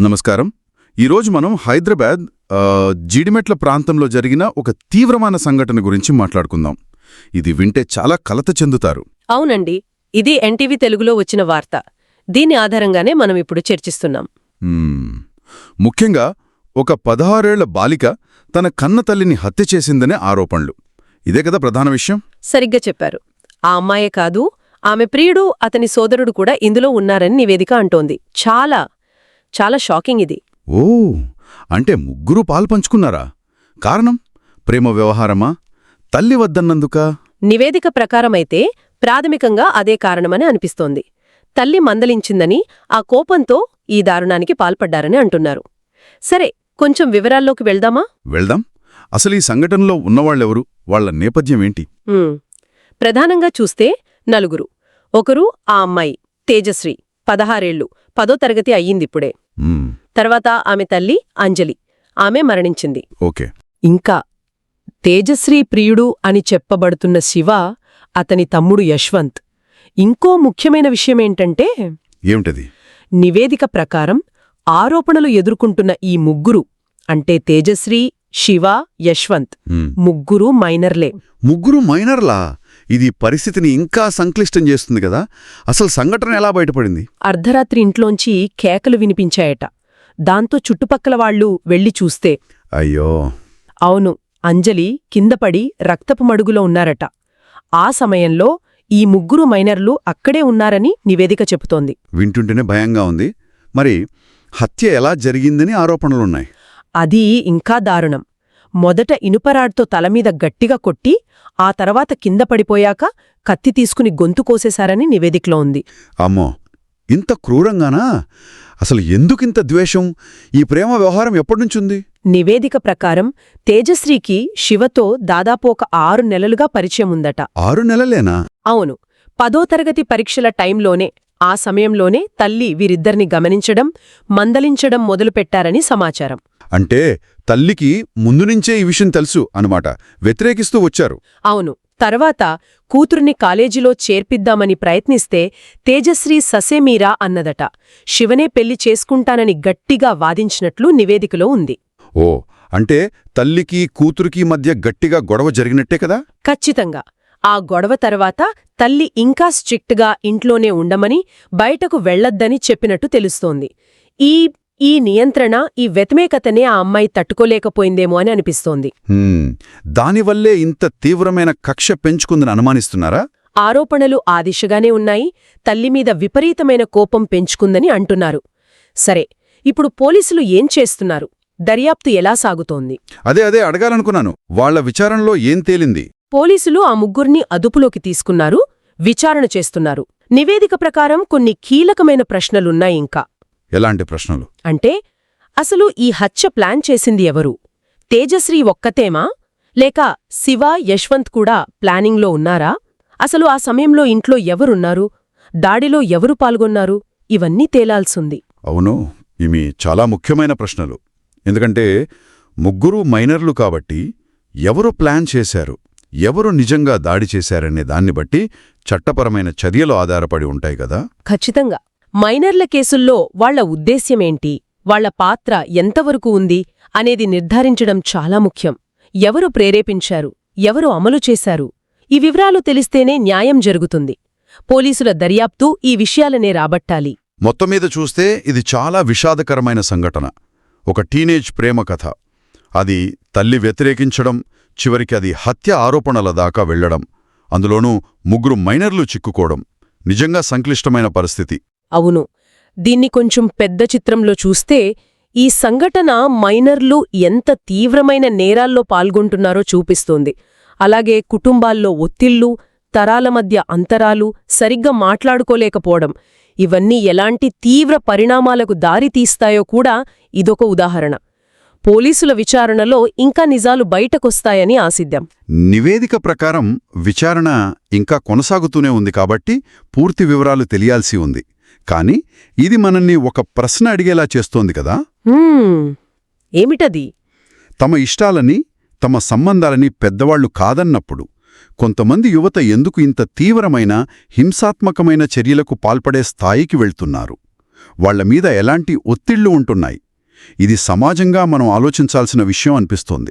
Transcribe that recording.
నమస్కారం. ఈరోజు మనం హైదరాబాద్ జీడిమెట్ల ప్రాంతంలో జరిగిన ఒక తీవ్రమైన సంఘటన గురించి మాట్లాడుకుందాం. ఇది వింటే చాలా కలత చెందుతారు. అవునండి, ఇది ఎన్టీవీ తెలుగులో వచ్చిన వార్త. దీని ఆధారంగానే మనం ఇప్పుడు చర్చిస్తున్నాం. ముఖ్యంగా ఒక 16 ఏళ్ల బాలిక తన కన్న తల్లిని హత్య చేసిందనే ఆరోపణలు. ఇదే కదా ప్రధాన విషయం. సరిగ్గా చెప్పారు. ఆ అమ్మాయే కాదు, ఆమె ప్రియుడు, అతని సోదరుడు కూడా ఇందులో ఉన్నారని నివేదిక అంటోంది. చాలా షాకింగ్ ఇది. ఓ, అంటే ముగ్గురు పాల్పంచుకున్నారా? కారణం ప్రేమ వ్యవహారమా, తల్లి వద్దన్నందుకా? నివేదిక ప్రకారమైతే ప్రాథమికంగా అదే కారణమని అనిపిస్తోంది. తల్లి మందలించిందని, ఆ కోపంతో ఈ దారుణానికి పాల్పడ్డారని అంటున్నారు. సరే, కొంచెం వివరాల్లోకి వెళ్దామా? వెళ్దాం. అసలు ఈ సంఘటనలో ఉన్నవాళ్లెవరు, వాళ్ల నేపథ్యమేంటి? ప్రధానంగా చూస్తే నలుగురు. ఒకరు ఆ అమ్మాయి తేజశ్రీ, 16 ఏళ్లు, 10వ తరగతి అయ్యిందిప్పుడే. తర్వాత ఆమె తల్లి అంజలి, ఆమె మరణించింది. ఓకే. ఇంకా తేజశ్రీ ప్రియుడు అని చెప్పబడుతున్న శివ, అతని తమ్ముడు యశ్వంత్. ఇంకో ముఖ్యమైన విషయమేంటంటే, ఏమిటది? నివేదిక ప్రకారం ఆరోపణలు ఎదుర్కొంటున్న ఈ ముగ్గురు, అంటే తేజశ్రీ, శివ, యశ్వంత్, ముగ్గురు మైనర్లే. ముగ్గురు మైనర్లా? ఇది పరిస్థితిని ఇంకా సంక్లిష్టం చేస్తుంది కదా. అసలు సంఘటన ఎలా బయటపడింది? అర్ధరాత్రి ఇంట్లోంచి కేకలు వినిపించాయట. దాంతో చుట్టుపక్కల వాళ్లు వెళ్లి చూస్తే, అయ్యో, అవును, అంజలి కిందపడి రక్తపు మడుగులో ఉన్నారట. ఆ సమయంలో ఈ ముగ్గురు మైనర్లు అక్కడే ఉన్నారని నివేదిక చెబుతోంది. వింటుంటేనే భయంగా ఉంది. మరి హత్య ఎలా జరిగిందని ఆరోపణలున్నాయి. అది ఇంకా దారుణం. మొదట ఇనుపరాడ్తో తలమీద గట్టిగా కొట్టి, ఆ తర్వాత కింద పడిపోయాక కత్తి తీసుకుని గొంతు కోసేశారని నివేదికలో ఉంది. అమ్మో, ఇంత క్రూరంగానా? అసలు ఎందుకింత ద్వేషం? ఈ ప్రేమ వ్యవహారం ఎప్పటినుంచుంది? నివేదిక ప్రకారం తేజశ్రీకి శివతో దాదాపు ఒక 6 నెలలుగా పరిచయం ఉందట. 6 నెలలేనా? అవును. 10వ తరగతి పరీక్షల టైంలోనే, ఆ సమయంలోనే తల్లి వీరిద్దరిని గమనించడం, మందలించడం మొదలుపెట్టారని సమాచారం. అంటే తల్లికి ముందునుంచే ఈ విషయం తెలుసు అన్నమాట. వ్యతిరేకిస్తూ వచ్చారు. అవును. తర్వాత కూతుర్ని కాలేజీలో చేర్పిద్దామని ప్రయత్నిస్తే తేజశ్రీ ససేమీరా అన్నదట. శివనే పెళ్లి చేసుకుంటానని గట్టిగా వాదించినట్లు నివేదికలో ఉంది. ఓ, అంటే తల్లికి కూతురికి మధ్య గట్టిగా గొడవ జరిగినట్టే కదా? ఖచ్చితంగా. ఆ గొడవ తర్వాత తల్లి ఇంకా స్ట్రిక్ట్గా ఇంట్లోనే ఉండమని, బయటకు వెళ్లొద్దని చెప్పినట్టు తెలుస్తోంది. ఈ నియంత్రణ, ఈ వ్యతిరేకతనే ఆ అమ్మాయి తట్టుకోలేకపోయిందేమో అని అనిపిస్తోంది. దానివల్లే ఇంత తీవ్రమైన కక్ష పెంచుకుందని అనుమానిస్తున్నారా? ఆరోపణలు ఆ దిశగానే ఉన్నాయి. తల్లిమీద విపరీతమైన కోపం పెంచుకుందని అంటున్నారు. సరే, ఇప్పుడు పోలీసులు ఏం చేస్తున్నారు? దర్యాప్తు ఎలా సాగుతోంది? అదే అడగాలనుకున్నాను. వాళ్ల విచారణలో ఏం తేలింది? పోలీసులు ఆ ముగ్గుర్ని అదుపులోకి తీసుకున్నారు, విచారణ చేస్తున్నారు. నివేదిక ప్రకారం కొన్ని కీలకమైన ప్రశ్నలున్నాయి. ఇంకా ఎలాంటి ప్రశ్నలు? అంటే, అసలు ఈ హత్య ప్లాన్ చేసింది ఎవరు? తేజశ్రీ ఒక్కతేమా, లేక శివ, యశ్వంత్ కూడా ప్లానింగ్లో ఉన్నారా? అసలు ఆ సమయంలో ఇంట్లో ఎవరున్నారు? దాడిలో ఎవరు పాల్గొన్నారు? ఇవన్నీ తేలాల్సింది. అవును, ఇవి చాలా ముఖ్యమైన ప్రశ్నలు. ఎందుకంటే ముగ్గురు మైనర్లు కాబట్టి ఎవరు ప్లాన్ చేశారు, ఎవరు నిజంగా దాడి చేశారనే దాన్ని బట్టి చట్టపరమైన చర్యలు ఆధారపడి ఉంటాయి కదా. ఖచ్చితంగా. మైనర్ల కేసుల్లో వాళ్ల ఉద్దేశ్యమేంటి, వాళ్ల పాత్ర ఎంతవరకు ఉంది అనేది నిర్ధారించడం చాలా ముఖ్యం. ఎవరు ప్రేరేపించారు, ఎవరు అమలు చేశారు, ఈ వివరాలు తెలిస్తేనే న్యాయం జరుగుతుంది. పోలీసుల దర్యాప్తు ఈ విషయాలనే రాబట్టాలి. మొత్తమీద చూస్తే ఇది చాలా విషాదకరమైన సంఘటన. ఒక టీనేజ్ ప్రేమ కథ. అది తల్లి వ్యతిరేకించడం, చివరికి అది హత్య ఆరోపణల దాకా వెళ్లడం, అందులోనూ ముగ్గురు మైనర్లు చిక్కుకోవడం నిజంగా సంక్లిష్టమైన పరిస్థితి. అవును. దీన్ని కొంచెం పెద్ద చిత్రంలో చూస్తే, ఈ సంఘటన మైనర్లు ఎంత తీవ్రమైన నేరాల్లో పాల్గొంటున్నారో చూపిస్తోంది. అలాగే కుటుంబాల్లో ఒత్తిళ్లు, తరాల మధ్య అంతరాలు, సరిగ్గా మాట్లాడుకోలేకపోవడం, ఇవన్నీ ఎలాంటి తీవ్ర పరిణామాలకు దారితీస్తాయో కూడా ఇదొక ఉదాహరణ. పోలీసుల విచారణలో ఇంకా నిజాలు బయటకొస్తాయని ఆశిద్దాం. నివేదిక ప్రకారం విచారణ ఇంకా కొనసాగుతూనే ఉంది కాబట్టి పూర్తి వివరాలు తెలియాల్సి ఉంది. కాని ఇది మనల్ని ఒక ప్రశ్న అడిగేలా చేస్తోంది కదా. ఏమిటది? తమ ఇష్టాలని, తమ సంబంధాలని పెద్దవాళ్లు కాదన్నప్పుడు కొంతమంది యువత ఎందుకు ఇంత తీవ్రమైన, హింసాత్మకమైన చర్యలకు పాల్పడే స్థాయికి వెళ్తున్నారు? వాళ్ల మీద ఎలాంటి ఒత్తిళ్లు ఉంటున్నాయి. ఇది సమాజంగా మనం ఆలోచించాల్సిన విషయం అనిపిస్తోంది.